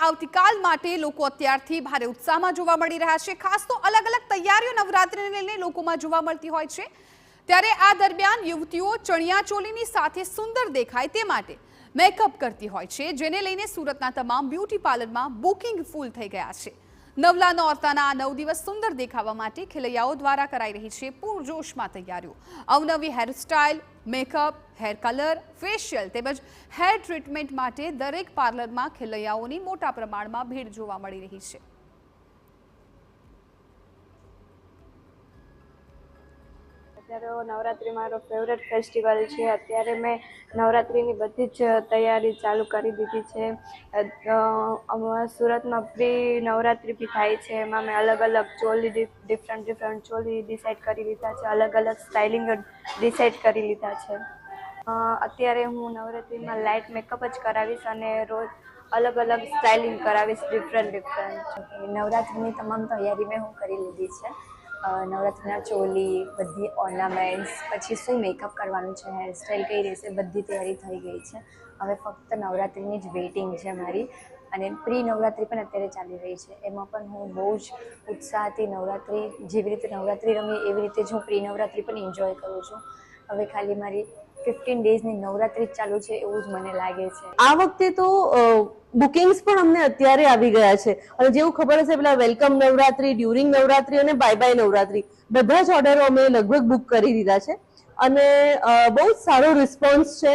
આવતીકાલ માટે લોકો અત્યારથી ભારે ઉત્સાહમાં જોવા મળી રહ્યા છે। ખાસ તો અલગ અલગ તૈયારીઓ નવરાત્રિને લઈને લોકોમાં જોવા મળતી હોય છે। ત્યારે આ દરમિયાન યુવતીઓ ચણિયાચોલીની સાથે સુંદર દેખાય તે માટે મેકઅપ કરતી હોય છે, જેને લઈને સુરતના તમામ બ્યુટી પાર્લરમાં બુકિંગ ફૂલ થઈ ગયા છે। નવલા નોરતાના આ 9 દિવસ સુંદર દેખાવા માટે ખેલૈયાઓ દ્વારા કરાઈ રહી છે પૂરજોશમાં તૈયારીઓ। અવનવી hairstyle, makeup, hair colour, facial તેમજ હેર ટ્રીટમેન્ટ માટે દરેક પાર્લરમાં ખેલૈયાઓની મોટા પ્રમાણમાં ભીડ જોવા મળી રહી છે। અત્યારે નવરાત્રી મારો ફેવરેટ ફેસ્ટિવલ છે। અત્યારે મેં નવરાત્રીની બધી જ તૈયારી ચાલુ કરી દીધી છે। સુરતમાં પ્રી નવરાત્રી બી થાય છે, એમાં મેં અલગ અલગ ચોલી ડિફરન્ટ ચોલી ડિસાઈડ કરી લીધા છે, અલગ અલગ સ્ટાઇલિંગ ડિસાઈડ કરી લીધા છે। અત્યારે હું નવરાત્રીમાં લાઇટ મેકઅપ જ કરાવીશ અને રોજ અલગ અલગ સ્ટાઇલિંગ કરાવીશ ડિફરન્ટ। નવરાત્રિની તમામ તૈયારી મેં હું કરી લીધી છે। નવરાત્રિના ચોલી, બધી ઓર્નામેન્ટ્સ, પછી શું મેકઅપ કરવાનું છે, હેરસ્ટાઈલ કઈ રહેશે, બધી તૈયારી થઈ ગઈ છે। હવે ફક્ત નવરાત્રિની જ વેઇટિંગ છે મારી। અને પ્રી નવરાત્રિ પણ અત્યારે ચાલી રહી છે, એમાં પણ હું બહુ જ ઉત્સાહથી નવરાત્રિ જેવી રીતે નવરાત્રિ રમી એવી રીતે જ હું પ્રી નવરાત્રિ પણ એન્જોય કરું છું। હવે ખાલી મારી 15 ડેઝની નવરાત્રિ જ ચાલુ છે એવું જ મને લાગે છે। આ વખતે તો બુકિંગ્સ પણ અમને અત્યારે આવી ગયા છે, અને જેવું ખબર હશે પેલા વેલકમ નવરાત્રી, ડ્યુરિંગ નવરાત્રી અને બાય બાય નવરાત્રી બધા જ ઓર્ડરો અમે લગભગ બુક કરી દીધા છે, અને બહુ જ સારો રિસ્પોન્સ છે,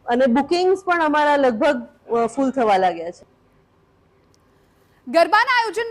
અને બુકિંગ્સ પણ અમારા લગભગ ફૂલ થવા લાગ્યા છે। ગરબાના આયોજન